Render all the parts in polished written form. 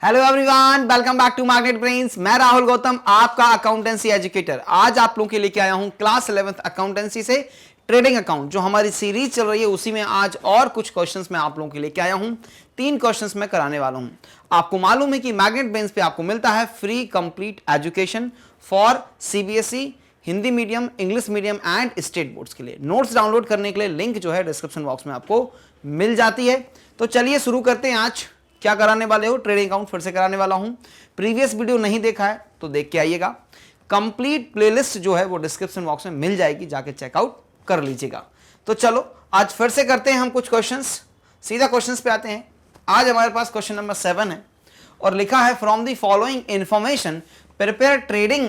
Hello everyone, welcome back to Magnet Brains. मैं राहुल गौतम, आपका accountancy educator. आज आप लोगों के लेके आया हूं क्लास 11th अकाउंटेंसी से ट्रेडिंग अकाउंट। जो हमारी सीरीज चल रही है उसी में आज और कुछ क्वेश्चंस मैं आप लोगों के लेके आया हूं। 3 क्वेश्चंस मैं कराने वाला हूं। आपको मालूम है कि मैग्नेट ब्रेन्स पे आपको मिलता है free complete education for CBSE, Hindi medium, English medium and state boards के लिए। नोट्स डाउनलोड करने के लिए लिंक जो है डिस्क्रिप्शन बॉक्स में आपको मिल जाती है। तो चलिए शुरू करते हैं। आज क्या कराने वाले हो? ट्रेडिंग अकाउंट फिर से कराने वाला हूं। प्रीवियस वीडियो नहीं देखा है तो देख के आइएगा। कंप्लीट प्लेलिस्ट जो है वो डिस्क्रिप्शन बॉक्स में मिल जाएगी, जाके चेकआउट कर लीजिएगा। तो चलो आज फिर से करते हैं हम कुछ क्वेश्चंस। सीधा क्वेश्चंस पे आते हैं। आज हमारे पास क्वेश्चन नंबर 7 है और लिखा है from the following information prepare trading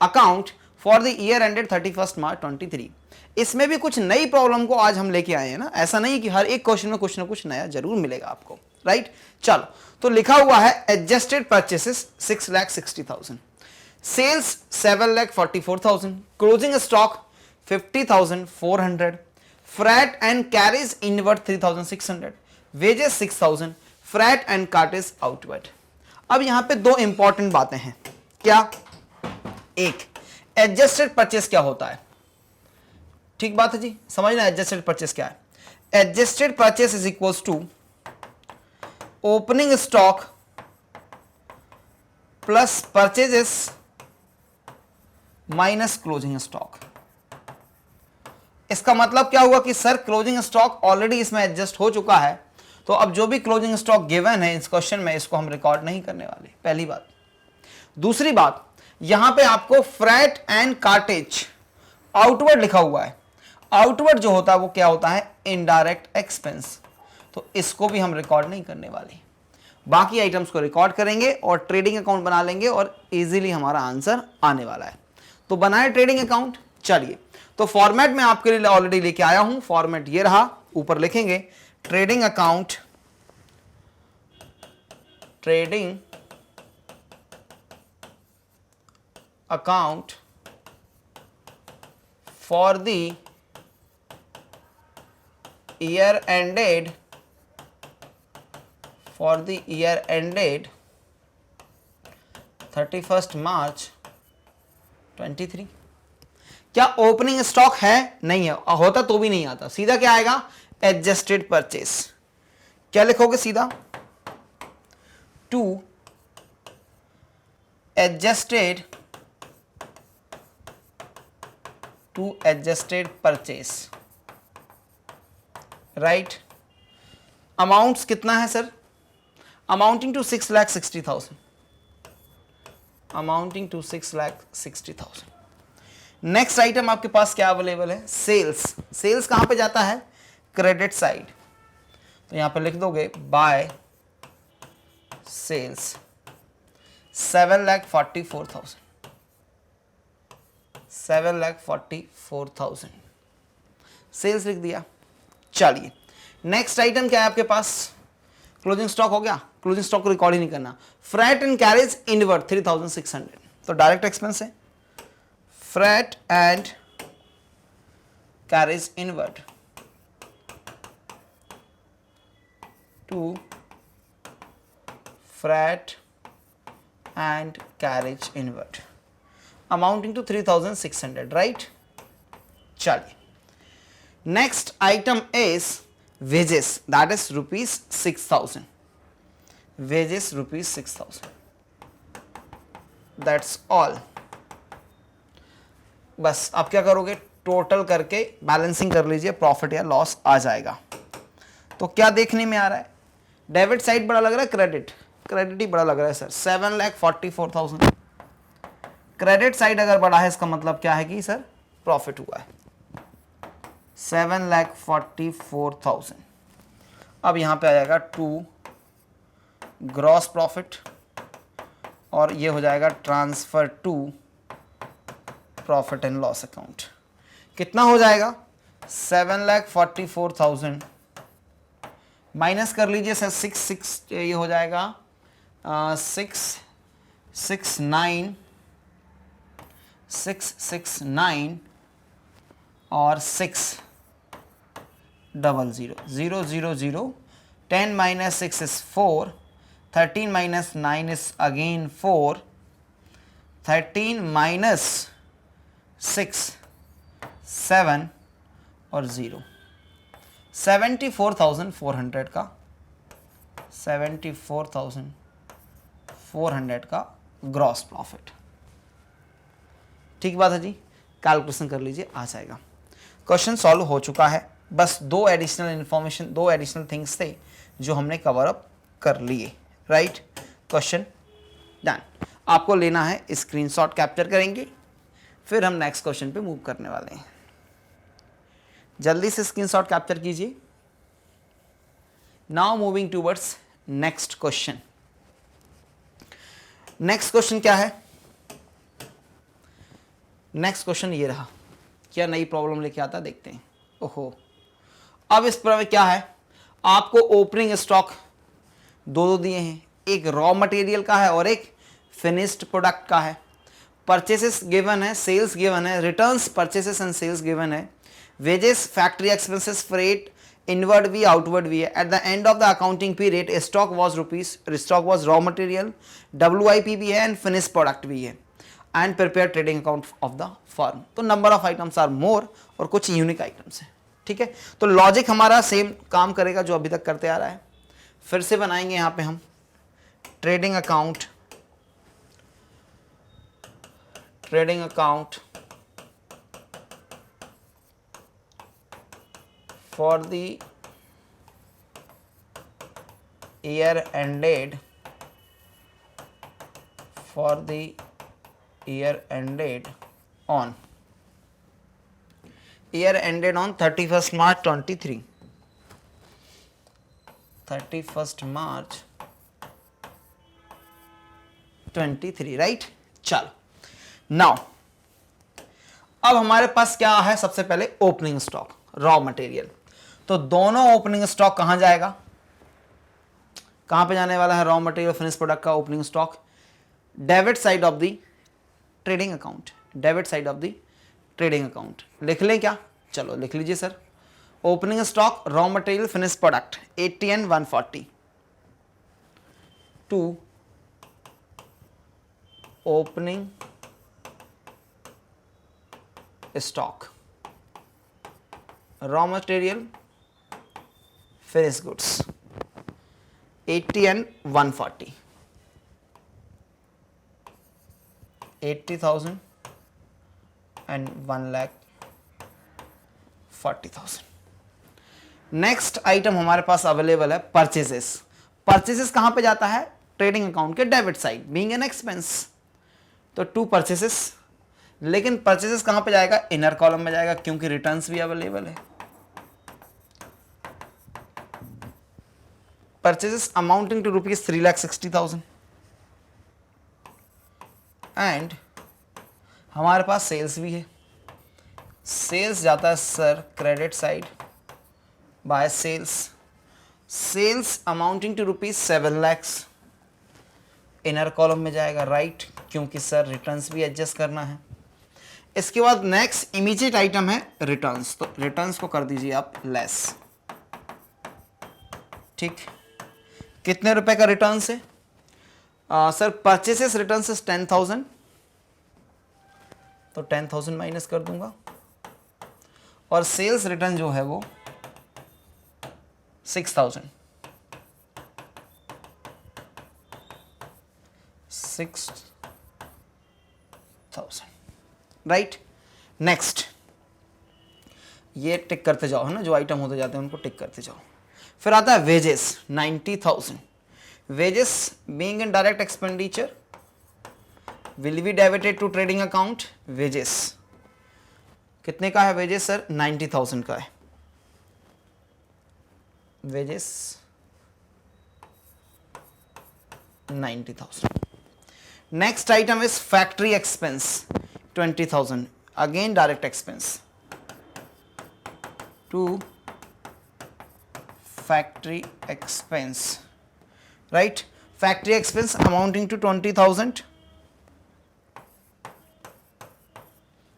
account for the year ended 31 March 23। इसमें भी कुछ नई प्रॉब्लम को आज हम लेके आए हैं ना। ऐसा नहीं कि हर एक क्वेश्चन में कुछ ना कुछ नया जरूर मिलेगा आपको, राइट। चलो, तो लिखा हुआ है adjusted purchases 6,60,000, sales 7,44,000, closing stock 50,400, freight and carriage inward 3,600, wages 6,000, freight and cartage outward. अब यहां पे दो इंपॉर्टेंट बातें हैं। क्या? एक, एडजस्टेड परचेस क्या होता है? ठीक बात है जी, समझना एडजस्टेड परचेस क्या है। Adjusted purchase is equals to opening stock plus purchases minus closing stock. इसका मतलब क्या हुआ कि सर क्लोजिंग स्टॉक ऑलरेडी इसमें एडजस्ट हो चुका है, तो अब जो भी क्लोजिंग स्टॉक गिवन है इस क्वेश्चन में इसको हम रिकॉर्ड नहीं करने वाले। पहली बात। दूसरी बात, यहां पे आपको फ्रैट एंड कार्टेज आउटवर्ड लिखा हुआ है। आउटवर्ड जो होता है वो क्या होता है? Indirect expense. तो इसको भी हम रिकॉर्ड नहीं करने वाले। बाकी आइटम्स को रिकॉर्ड करेंगे और ट्रेडिंग अकाउंट बना लेंगे और इजीली हमारा आंसर आने वाला है। तो बनाए ट्रेडिंग अकाउंट। चलिए, तो फॉर्मेट में आपके लिए ऑलरेडी लेके आया हूं। फॉर्मेट ये रहा, ऊपर लिखेंगे trading account, trading account for the year ended 31st March 23। क्या ओपनिंग स्टॉक है? नहीं है। होता तो भी नहीं आता। सीधा क्या आएगा? Adjusted purchase. क्या लिखोगे सीधा? To adjusted purchase, right. Amounts कितना है sir? Amounting to 6,60,000, amounting to 6,60,000। Next item आपके पास क्या अवेलेबल है? सेल्स। सेल्स कहां पे जाता है? Credit side. तो यहां पे लिख दोगे बाय सेल्स 7,44,000, 7,44,000 सेल्स लिख दिया। चलिए, नेक्स्ट आइटम क्या है आपके पास? क्लोजिंग स्टॉक हो गया। क्लोजिंग स्टॉक को रिकॉर्ड ही नहीं करना। फ्रैट एंड कैरेज इनवर्ड 3,600, तो डायरेक्ट एक्सपेंस है। Freight and carriage inward to freight and carriage inward amounting to 3,600, right. चलिए, next item is wages, that is rupees 6,000, wages rupees 6,000, that's all। बस आप क्या करोगे? टोटल करके बैलेंसिंग कर लीजिए, प्रॉफिट या लॉस आ जाएगा। तो क्या देखने में आ रहा है? डेबिट साइड बड़ा लग रहा है, क्रेडिट ही बड़ा लग रहा है सर। 7,44,000 क्रेडिट साइड अगर बड़ा है इसका मतलब क्या है कि सर प्रॉफिट हुआ है। 7,44,000। अब यहां पे आ जाएगा टू ग्रॉस प्रॉफिट और ये हो जाएगा transfer to profit and loss account. कितना हो जाएगा? 7,44,000 माइनस कर लीजिए सर 6 ये हो जाएगा 669 और 600 000 10 minus 6 is 4 13 minus 9 is again 4, 13 minus 6 7 और 0, 74,400 का 74,400 का ग्रॉस प्रॉफिट। ठीक बात है जी, कैलकुलेशन कर लीजिए, आ जाएगा। क्वेश्चन सॉल्व हो चुका है, बस दो एडिशनल थिंग्स थे जो हमने कवर अप कर लिए, राइट। Question done. आपको लेना है स्क्रीनशॉट कैप्चर करेंगे, फिर हम नेक्स्ट क्वेश्चन पे मूव करने वाले हैं। जल्दी से स्क्रीनशॉट कैप्चर कीजिए। Now moving towards next question. Next question क्या है? नेक्स्ट क्वेश्चन ये रहा। क्या नई प्रॉब्लम लेके आता देखते हैं। ओहो, अब इस पर क्या है, आपको ओपनिंग स्टॉक दो दिए हैं, एक रॉ मटेरियल का है और एक फिनिश्ड प्रोडक्ट का है। परचेसेस गिवन है, सेल्स गिवन है, returns purchases and sales given है, wages, factory expenses, freight, inward भी आउटवर्ड भी है। At the end of the accounting period stock was rupees, stock was raw material, WIP भी है एंड फिनिश प्रोडक्ट भी है, and prepare trading account of the firm. तो number of items are more और कुछ unique items हैं, ठीक है। तो लॉजिक हमारा सेम काम करेगा जो अभी तक करते आ रहा है। फिर से बनाएंगे यहाँ पे हम trading account for the year ended on 31st March 23, 31st March 23, right. चलो नाउ अब हमारे पास क्या है, सबसे पहले ओपनिंग स्टॉक, रॉ मटेरियल। तो दोनों ओपनिंग स्टॉक कहां जाएगा, कहां पे जाने वाला है रॉ मटेरियल फिनिश प्रोडक्ट का opening stock? Debit side of the trading account, debit side of the trading account. लिख लें क्या? चलो लिख लीजिए sir. Opening stock raw material finish product 80 and 140 to opening stock raw material finish goods 80 and 140, 80,000 and 1,40,000। Next item हमारे पास available है purchases. Purchases कहां पे जाता है? ट्रेडिंग अकाउंट के debit side, being an expense. तो टू परचेजेस, लेकिन परचेजेस कहां पे जाएगा? इनर कॉलम में जाएगा, क्योंकि रिटर्न्स भी अवेलेबल है। Purchases amounting to rupees 3,60,000 and हमारे पास सेल्स भी है। सेल्स जाता है sir credit side by sales amounting to rupees 7 lakhs, inner column में जाएगा, राइट, क्योंकि सर रिटर्न्स भी एडजस्ट करना है। इसके बाद नेक्स्ट इमीडिएट आइटम है रिटर्न्स। तो रिटर्न्स को कर दीजिए आप लेस, ठीक। कितने रुपए का रिटर्न है? सर परचेसेस रिटर्न से 10,000, तो 10,000 माइनस कर दूंगा, और सेल्स रिटर्न जो है वो 6,000, 6,000, राइट। नेक्स्ट ये टिक करते जाओ, है ना, जो आइटम होते जाते हैं उनको टिक करते जाओ। फिर आता है wages 90,000। Wages being in direct expenditure will be debited to trading account. Wages कितने का है? वेजेस सर 90,000 का है। Wages 90,000। Next item is factory expense 20,000, again direct expense to factory expense, right? Factory expense amounting to 20,000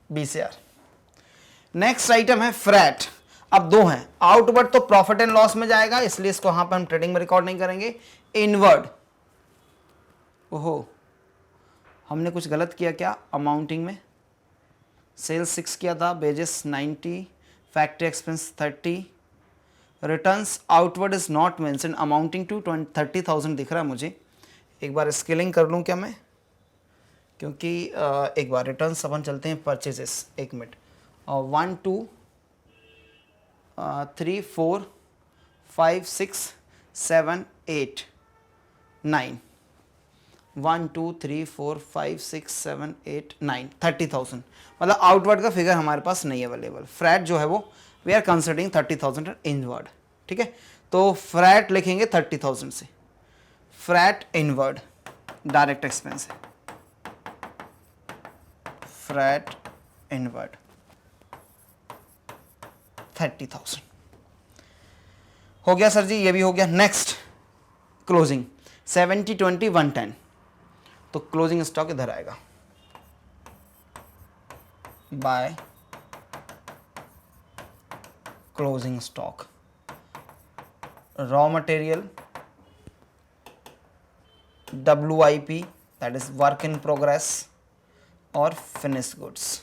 BCR। Next item है freight. अब दो हैं, outward तो प्रॉफिट एंड लॉस में जाएगा, इसलिए इसको यहां पर हम ट्रेडिंग में रिकॉर्ड नहीं करेंगे। इनवर्ड ओहो, हमने कुछ गलत किया क्या अमाउंटिंग में? सेल्स 6 किया था, wages 90, factory expense 30, returns outward is not mention, amounting to 30,000 दिख रहा है मुझे। एक बार स्केलिंग कर लूँ क्या मैं, क्योंकि एक बार रिटर्न्स अपन चलते हैं परचेजेस, 1 मिनट। 1 2 3 4 5 6 7 8 9, 1 2 3 4 5 6 7 8 9, 30,000, मतलब आउटवर्ड का फिगर हमारे पास नहीं अवेलेबल। फ्रैट जो है वो वी आर कंसिडरिंग 30,000 इनवर्ड, ठीक है। तो फ्रैट लिखेंगे 30,000 से, फ्रैट इनवर्ड डायरेक्ट एक्सपेंस है, फ्रैट इनवर्ड 30,000 हो गया सर जी, ये भी हो गया। नेक्स्ट क्लोजिंग 70 20 110, तो क्लोजिंग स्टॉक इधर आएगा, by closing stock, raw material WIP that is work in progress और फिनिश गुड्स।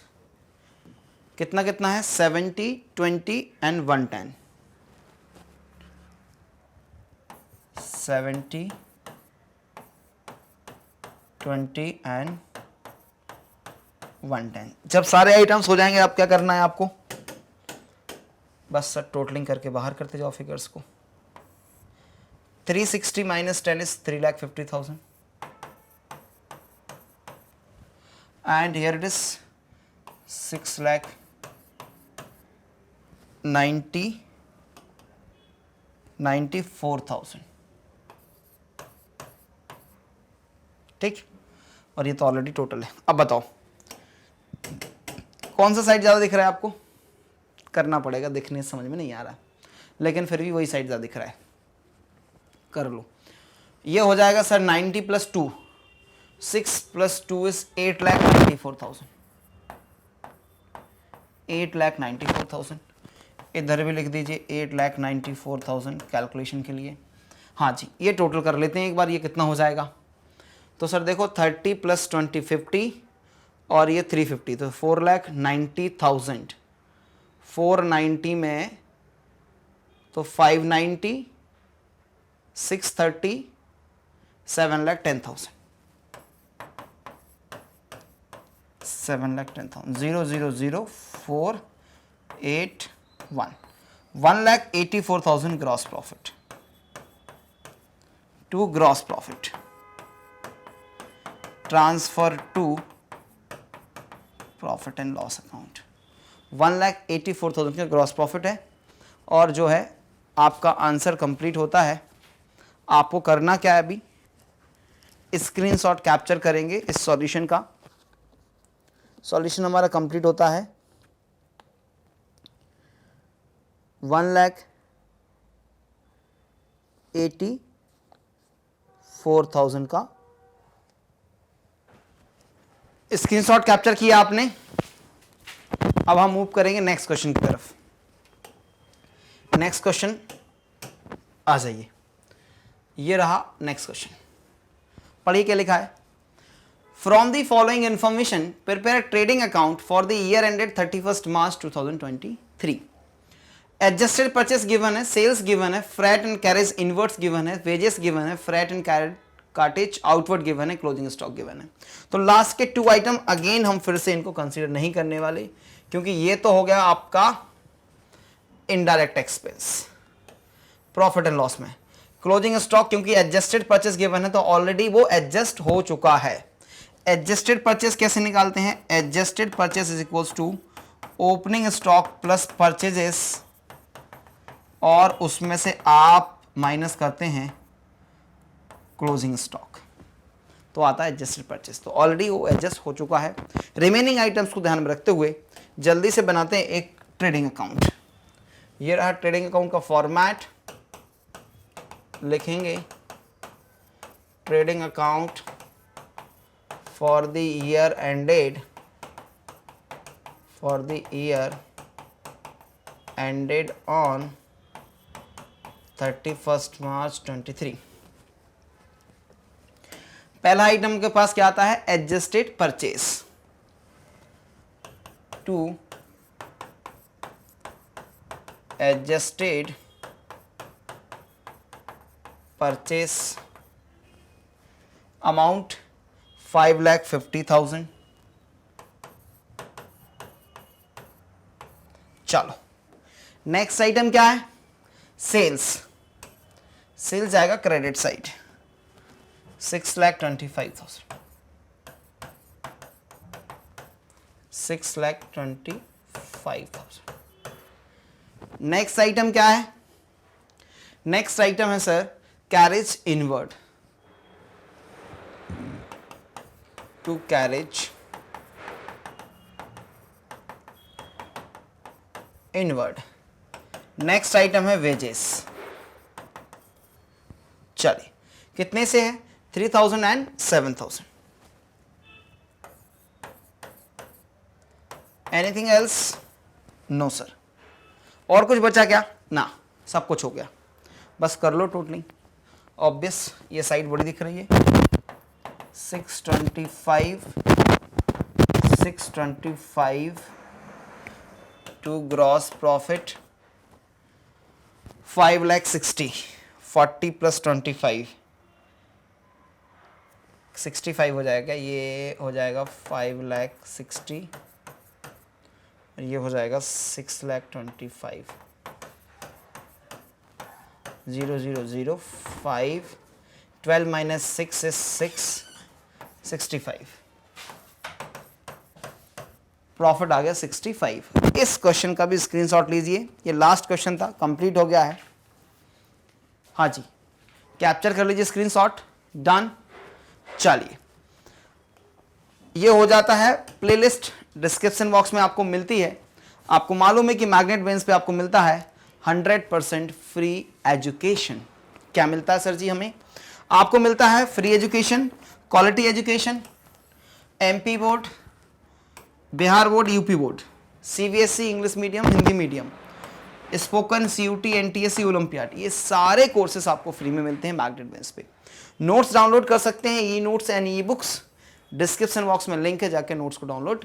कितना कितना है? 70 20 एंड 110, 70 20 एंड 110। जब सारे आइटम्स हो जाएंगे आप क्या करना है आपको, बस सर टोटलिंग करके बाहर करते जाओ फिगर्स को। 360 minus 10 is 3,50,000 and here it is 6,94,000, ठीक। और ये तो ऑलरेडी टोटल है। अब बताओ कौन सा साइड ज़्यादा दिख रहा है आपको? करना पड़ेगा, दिखने से समझ में नहीं आ रहा, लेकिन फिर भी वही साइड ज़्यादा दिख रहा है, कर लो। ये हो जाएगा सर 90 + 2, 6 + 2 इज 8,94,000, 8,94,000। इधर भी लिख दीजिए 8,94,000 कैलकुलेशन के लिए। हाँ जी, ये टोटल कर लेते हैं एक बार, ये कितना हो जाएगा। तो सर देखो 30 + 20 50 और ये 350, तो 4,90,000, 490 में तो 590, 630, 7,10,000, 7,10,000, 0,00481, 1,84,000 gross profit to gross profit, transfer to profit and loss account. 1,84,000 का ग्रॉस प्रॉफिट है, और जो है आपका आंसर कंप्लीट होता है। आपको करना क्या है, अभी स्क्रीनशॉट कैप्चर करेंगे इस सॉल्यूशन का। सॉल्यूशन हमारा कंप्लीट होता है 1,84,000 का। स्क्रीनशॉट कैप्चर किया आपने। अब हम मूव करेंगे नेक्स्ट क्वेश्चन की तरफ। नेक्स्ट क्वेश्चन आ जाइए, ये रहा नेक्स्ट क्वेश्चन। पढ़िए क्या लिखा है। From the following information prepare trading account for the year ended 31 March 2023। Adjusted purchase given है, सेल्स गिवन है, freight and carriage inverts given है, वेजेस गिवन है, freight and cartage outward given है, closing stock given है। तो last के 2 item again हम फिर से इनको कंसीडर नहीं करने वाले, क्योंकि ये तो हो गया आपका indirect expense profit and loss में। क्लोजिंग स्टॉक क्योंकि एडजस्टेड परचेस गिवन है तो ऑलरेडी वो एडजस्ट हो चुका है। एडजस्टेड परचेस कैसे निकालते हैं? Adjusted purchase is equals to opening stock plus purchases, और उसमें से आप माइनस करते हैं क्लोजिंग स्टॉक, तो आता है एडजस्टेड परचेस। तो ऑलरेडी वो एडजस्ट हो चुका है। रिमेनिंग आइटम्स को ध्यान में रखते हुए जल्दी से बनाते हैं एक ट्रेडिंग अकाउंट। ये रहा ट्रेडिंग अकाउंट का फॉर्मेट। लिखेंगे trading account for the year ended, for the year ended on 31 March 23। पहला आइटम के पास क्या आता है, adjusted purchase, to adjusted purchase amount 5,50,000। चलो नेक्स्ट आइटम क्या है, सेल्स। सेल्स जाएगा क्रेडिट साइड, 6,25,000, 6,25,000। नेक्स्ट आइटम क्या है, नेक्स्ट आइटम है sir carriage inward, to carriage inward. Next item है वेजेस। चलिए कितने से है, 3,000 and 7,000। Anything else, no sir. और कुछ बचा क्या, ना, सब कुछ हो गया। बस कर लो टोटलिंग, ऑब्वियस ये साइड बड़ी दिख रही है, 625 to gross profit 5,60,000, 40 plus 25, 65 हो जाएगा, ये हो जाएगा 5,60,000, ये हो जाएगा 6,25,000, 0,005, 12 minus 6 is 6, 65। प्रॉफिट आ गया 65। इस क्वेश्चन का भी स्क्रीनशॉट लीजिए, ये लास्ट क्वेश्चन था, कंप्लीट हो गया है। हाँ जी, कैप्चर कर लीजिए स्क्रीनशॉट, डन। चलिए ये हो जाता है प्लेलिस्ट, डिस्क्रिप्शन बॉक्स में आपको मिलती है। आपको मालूम है कि मैग्नेट ब्रेन्स पे आपको मिलता है 100% फ्री एजुकेशन। क्या मिलता है सर जी हमें, आपको मिलता है free education, quality education, MP board, Bihar board, UP board, CBSE English medium, Hindi medium, spoken, CUET, NTSC, olympiad, ये सारे कोर्सेस आपको फ्री में मिलते हैं मैग्नेट ब्रेन्स पे। नोट्स डाउनलोड कर सकते हैं, e notes and e books, description box में लिंक है, जाके नोट्स को डाउनलोड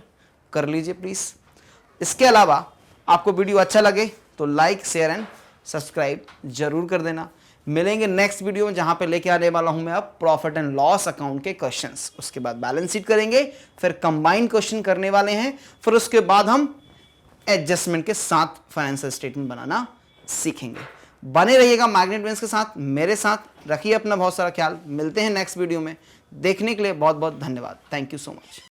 कर लीजिए प्लीज़। इसके अलावा आपको वीडियो अच्छा लगे तो लाइक, शेयर एंड सब्सक्राइब जरूर कर देना। मिलेंगे नेक्स्ट वीडियो में, जहां पे लेके आने वाला हूं मैं अब प्रॉफिट एंड लॉस अकाउंट के क्वेश्चंस। उसके बाद बैलेंस शीट करेंगे, फिर कंबाइंड क्वेश्चन करने वाले हैं, फिर उसके बाद हम एडजस्टमेंट के साथ फाइनेंशियल स्टेटमेंट बनाना सीखेंगे। बने रहिएगा मैग्नेट ब्रेन्स के साथ, मेरे साथ रखिए अपना बहुत सारा ख्याल। मिलते हैं नेक्स्ट वीडियो में, देखने के लिए बहुत बहुत धन्यवाद। Thank you so much.